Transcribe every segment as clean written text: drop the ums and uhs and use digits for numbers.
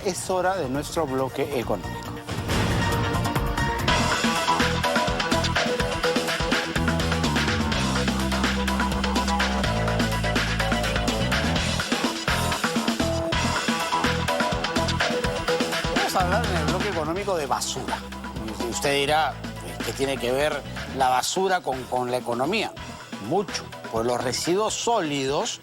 es hora de nuestro bloque económico. Vamos a hablar en el bloque económico de basura. Y usted dirá, ¿qué tiene que ver la basura con la economía? Mucho, pues los residuos sólidos,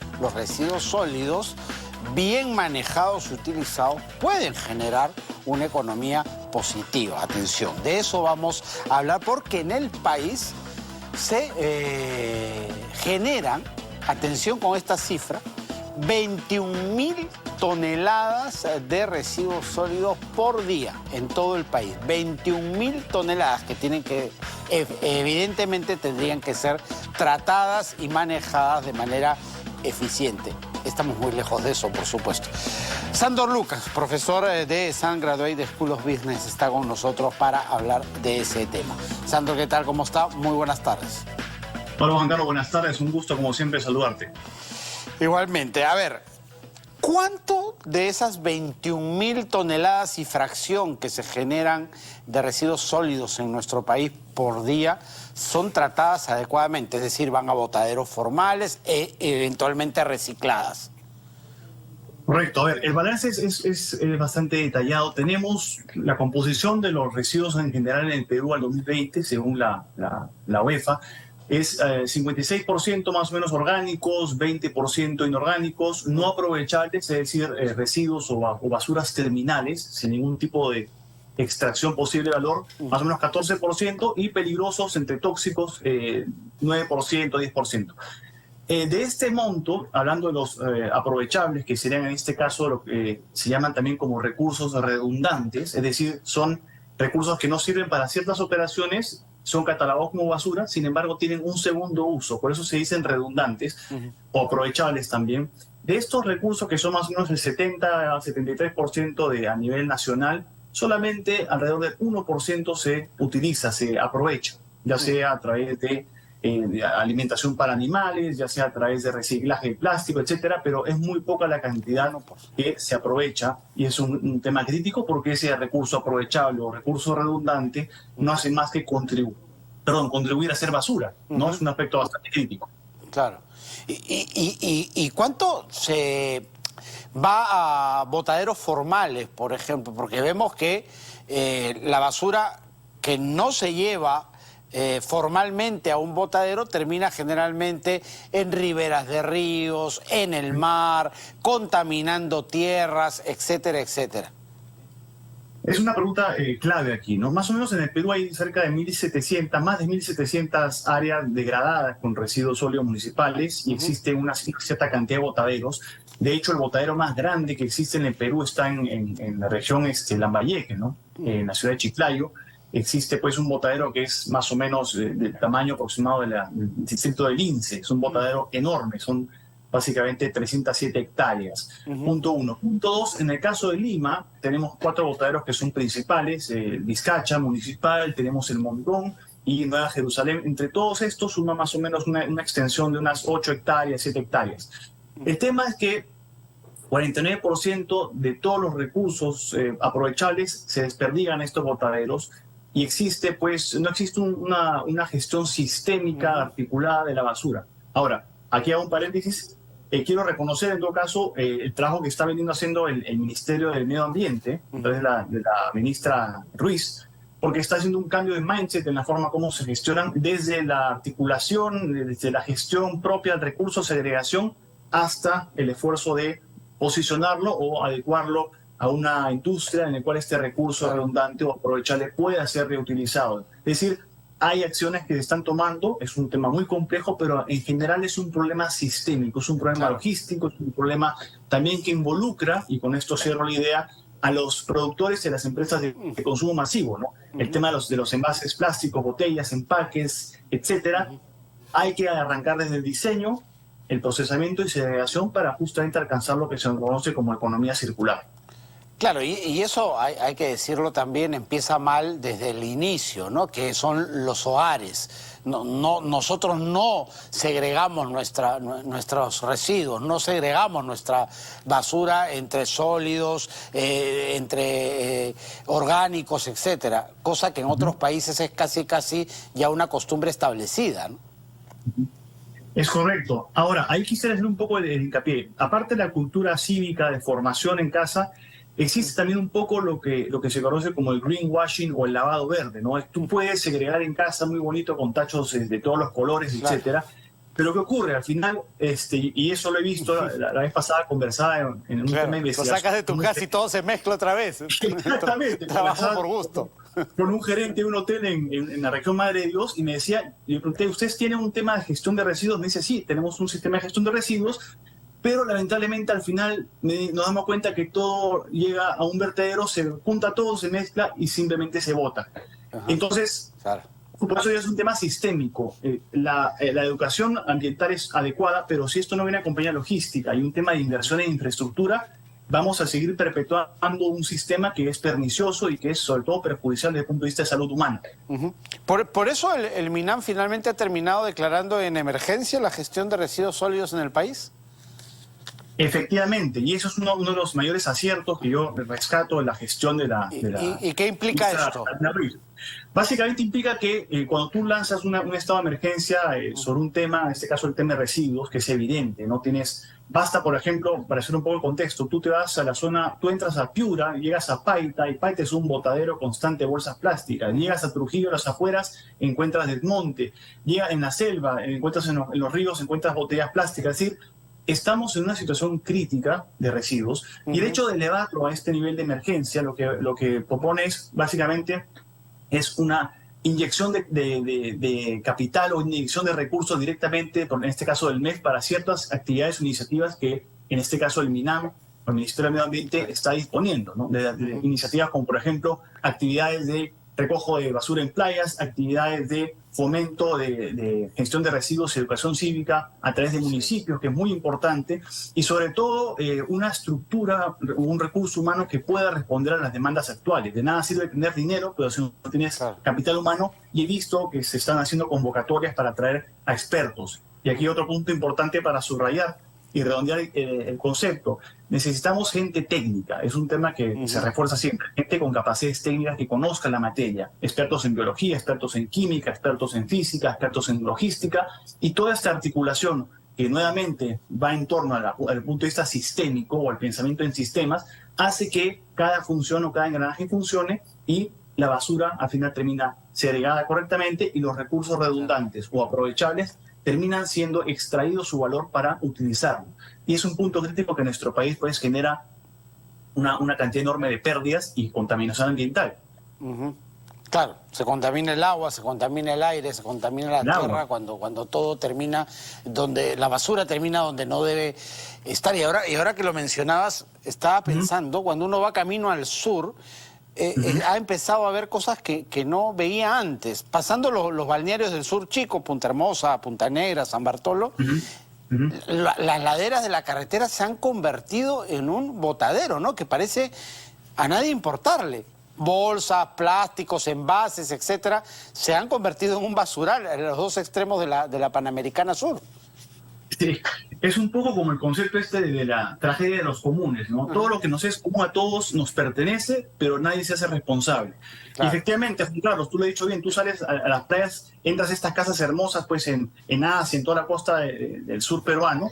bien manejados, utilizados, pueden generar una economía positiva. Atención, de eso vamos a hablar porque en el país se generan, atención con esta cifra, 21.000 toneladas de residuos sólidos por día en todo el país. 21.000 toneladas que tienen que, evidentemente tendrían que ser tratadas y manejadas de manera eficiente. Estamos muy lejos de eso, por supuesto. Sandor Lucas, profesor de San Graduate School of Business, está con nosotros para hablar de ese tema. Sandor, ¿qué tal? ¿Cómo está? Muy buenas tardes. Hola, Juan Carlos, buenas tardes. Un gusto, como siempre, saludarte. Igualmente. A ver, ¿cuánto de esas 21.000 toneladas y fracción que se generan de residuos sólidos en nuestro país por día son tratadas adecuadamente? Es decir, van a botaderos formales e eventualmente recicladas. Correcto. A ver, el balance es bastante detallado. Tenemos la composición de los residuos en general en el Perú al 2020, según la UEFA. Es 56% más o menos orgánicos, 20% inorgánicos, no aprovechables, es decir, residuos o basuras terminales, sin ningún tipo de extracción posible de valor, más o menos 14%, y peligrosos entre tóxicos, 9%, 10%. De este monto, hablando de los aprovechables, que serían en este caso lo que se llaman también como recursos redundantes, es decir, son recursos que no sirven para ciertas operaciones, son catalogados como basura, sin embargo tienen un segundo uso, por eso se dicen redundantes o aprovechables también. De estos recursos, que son más o menos el 70 a 73% a nivel nacional, solamente alrededor del 1% se utiliza, se aprovecha, ya sea a través de alimentación para animales, ya sea a través de reciclaje de plástico, etcétera, pero es muy poca la cantidad que se aprovecha y es un tema crítico porque ese recurso aprovechable o recurso redundante no hace más que contribuir a ser basura, ¿no? Es un aspecto bastante crítico. Claro. ¿Y cuánto se va a botaderos formales, por ejemplo? Porque vemos que la basura que no se lleva formalmente a un botadero termina generalmente en riberas de ríos, en el mar, contaminando tierras, etcétera, etcétera. Es una pregunta clave aquí, ¿no? Más o menos en el Perú hay cerca de 1.700, más de 1.700 áreas degradadas con residuos sólidos municipales y existe una cierta cantidad de botaderos. De hecho, el botadero más grande que existe en el Perú está en la región Lambayeque, ¿no? En la ciudad de Chiclayo. Existe pues un botadero que es más o menos del tamaño aproximado del distrito del Lince. Es un botadero enorme, son básicamente 307 hectáreas. Punto uno. Punto dos, en el caso de Lima tenemos 4 botaderos que son principales, Vizcacha, Municipal, tenemos el Montón y Nueva Jerusalén. Entre todos estos suma más o menos una extensión de unas 8 hectáreas, 7 hectáreas. El tema es que 49% de todos los recursos aprovechables se desperdigan en estos botaderos. Y existe, pues, no existe una gestión sistémica articulada de la basura. Ahora, aquí hago un paréntesis. Quiero reconocer, en todo caso, el trabajo que está veniendo haciendo el Ministerio del Medio Ambiente, a través de la ministra Ruiz, porque está haciendo un cambio de mindset en la forma como se gestionan desde la articulación, desde la gestión propia del recurso, segregación, hasta el esfuerzo de posicionarlo o adecuarlo a una industria en la cual este recurso redundante o aprovechable pueda ser reutilizado. Es decir, hay acciones que se están tomando, es un tema muy complejo, pero en general es un problema sistémico, es un problema logístico, es un problema también que involucra, y con esto cierro la idea, a los productores y a las empresas de consumo masivo, ¿no? El tema de los envases plásticos, botellas, empaques, etcétera. Hay que arrancar desde el diseño, el procesamiento y segregación para justamente alcanzar lo que se conoce como economía circular. Claro, y eso hay que decirlo también, empieza mal desde el inicio, ¿no? Que son los hogares. Nosotros no segregamos nuestros residuos, no segregamos nuestra basura entre sólidos, entre orgánicos, etcétera, cosa que en otros países es casi ya una costumbre establecida, ¿no? Es correcto. Ahora, ahí quisiera hacer un poco de hincapié. Aparte de la cultura cívica de formación en casa, existe también un poco lo que se conoce como el greenwashing o el lavado verde, ¿no? Tú puedes segregar en casa muy bonito con tachos de todos los colores, Claro. etcétera. Pero ¿qué ocurre? Al final, y eso lo he visto la vez pasada, conversaba en un tema de Lo investigación. sacas de tu casa y todo se mezcla otra vez. Exactamente. Trabajo por gusto. Con un gerente de un hotel en la región Madre de Dios y me decía, le pregunté, ¿ustedes tienen un tema de gestión de residuos? Me dice, sí, tenemos un sistema de gestión de residuos, pero lamentablemente al final nos damos cuenta que todo llega a un vertedero, se junta todo, se mezcla y simplemente se bota. Ajá. Entonces, Claro. por eso ya es un tema sistémico. La educación ambiental es adecuada, pero si esto no viene acompañada de logística y un tema de inversión en infraestructura, vamos a seguir perpetuando un sistema que es pernicioso y que es sobre todo perjudicial desde el punto de vista de salud humana. Uh-huh. Por eso el MINAM finalmente ha terminado declarando en emergencia la gestión de residuos sólidos en el país. Efectivamente, y eso es uno de los mayores aciertos que yo rescato en la gestión de la... ¿Y qué implica esto? Básicamente implica que cuando tú lanzas un estado de emergencia sobre un tema, en este caso el tema de residuos, que es evidente, no tienes... Basta, por ejemplo, para hacer un poco de contexto, tú te vas a la zona, tú entras a Piura, llegas a Paita, y Paita es un botadero constante de bolsas plásticas. Llegas a Trujillo, a las afueras, encuentras desmonte. Llegas en la selva, encuentras en los ríos, encuentras botellas plásticas. Es decir, estamos en una situación crítica de residuos y el hecho de elevarlo a este nivel de emergencia lo que propone es básicamente es una inyección de capital o inyección de recursos directamente, en este caso del MEF, para ciertas actividades o iniciativas que en este caso el MINAM, el Ministerio del Medio Ambiente, está disponiendo, ¿no? De iniciativas como por ejemplo actividades de recojo de basura en playas, actividades de fomento de gestión de residuos y educación cívica a través de municipios, que es muy importante, y sobre todo una estructura, un recurso humano que pueda responder a las demandas actuales. De nada sirve tener dinero, pero si no tienes capital humano, y he visto que se están haciendo convocatorias para atraer a expertos. Y aquí otro punto importante para subrayar y redondear el concepto. Necesitamos gente técnica, es un tema que se refuerza siempre, gente con capacidades técnicas que conozcan la materia, expertos en biología, expertos en química, expertos en física, expertos en logística, y toda esta articulación que nuevamente va en torno al punto de vista sistémico o al pensamiento en sistemas, hace que cada función o cada engranaje funcione y la basura al final termina segregada correctamente y los recursos redundantes o aprovechables terminan siendo extraídos su valor para utilizarlo. Y es un punto crítico que en nuestro país pues genera una cantidad enorme de pérdidas y contaminación ambiental. Claro, se contamina el agua, se contamina el aire, se contamina la tierra cuando todo termina, donde la basura termina donde no debe estar. Y ahora que lo mencionabas, estaba pensando, cuando uno va camino al sur, ha empezado a ver cosas que no veía antes. Pasando los balnearios del sur chico, Punta Hermosa, Punta Negra, San Bartolo, las laderas de la carretera se han convertido en un botadero, ¿no? Que parece a nadie importarle. Bolsas, plásticos, envases, etcétera, se han convertido en un basural en los dos extremos de la Panamericana Sur. Sí, es un poco como el concepto de la tragedia de los comunes, ¿no? Todo lo que nos es común a todos nos pertenece, pero nadie se hace responsable. Claro. Y efectivamente, Carlos, tú lo has dicho bien, tú sales a las playas, entras a estas casas hermosas pues en Asia, en toda la costa del sur peruano,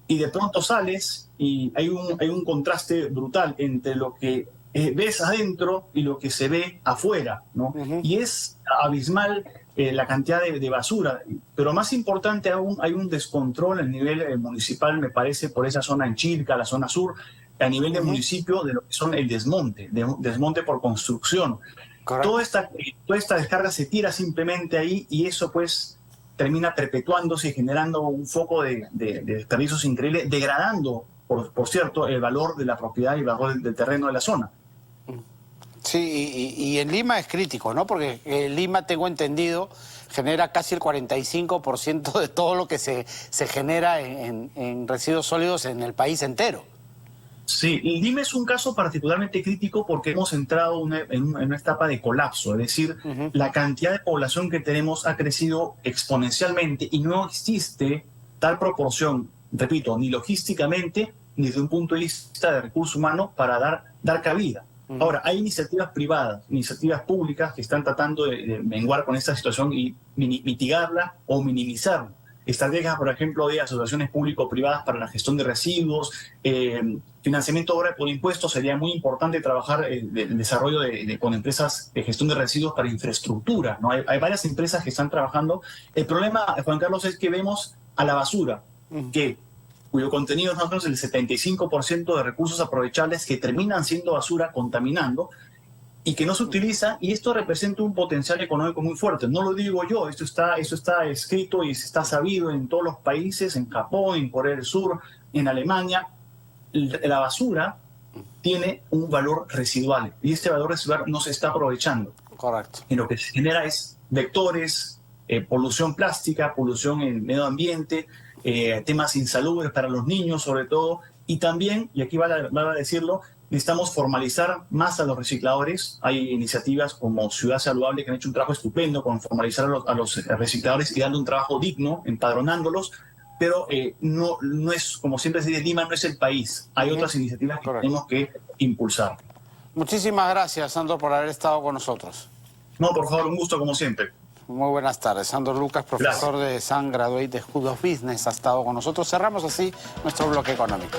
y de pronto sales y hay un contraste brutal entre lo que ves adentro y lo que se ve afuera, ¿no? Y es abismal la cantidad de basura, pero más importante aún, hay un descontrol a nivel municipal, me parece, por esa zona en Chilca, la zona sur, a nivel de municipio, de lo que son el desmonte por construcción. Toda esta descarga se tira simplemente ahí y eso pues termina perpetuándose y generando un foco de desperdicios increíbles, degradando, por cierto, el valor de la propiedad y el valor del terreno de la zona. Sí, y en Lima es crítico, ¿no? Porque Lima, tengo entendido, genera casi el 45% de todo lo que se genera en residuos sólidos en el país entero. Sí, el Lima es un caso particularmente crítico porque hemos entrado en una etapa de colapso, es decir, la cantidad de población que tenemos ha crecido exponencialmente y no existe tal proporción, repito, ni logísticamente ni desde un punto de vista de recurso humano para dar cabida. Ahora, hay iniciativas privadas, iniciativas públicas que están tratando de menguar con esta situación y mitigarla o minimizarla. Estrategias, por ejemplo, de asociaciones público-privadas para la gestión de residuos, financiamiento de obra por impuestos. Sería muy importante trabajar el desarrollo con empresas de gestión de residuos para infraestructura, ¿no? Hay varias empresas que están trabajando. El problema, Juan Carlos, es que vemos a la basura, cuyo contenido es más o menos el 75% de recursos aprovechables que terminan siendo basura, contaminando, y que no se utiliza, y esto representa un potencial económico muy fuerte. No lo digo yo, esto está escrito y está sabido en todos los países, en Japón, en Corea del Sur, en Alemania. La basura tiene un valor residual, y este valor residual no se está aprovechando. Correcto. Y lo que se genera es vectores, polución plástica, polución en el medio ambiente, temas insalubres para los niños sobre todo, y también, y aquí vale a decirlo, necesitamos formalizar más a los recicladores. Hay iniciativas como Ciudad Saludable que han hecho un trabajo estupendo con formalizar a los recicladores y darle un trabajo digno, empadronándolos, pero no es, como siempre se dice, Lima no es el país. Hay otras iniciativas que tenemos que impulsar. Muchísimas gracias, Sandor, por haber estado con nosotros. No, por favor, un gusto como siempre. Muy buenas tardes. Sandor Lucas, profesor de San Graduate de School of Business, ha estado con nosotros. Cerramos así nuestro bloque económico.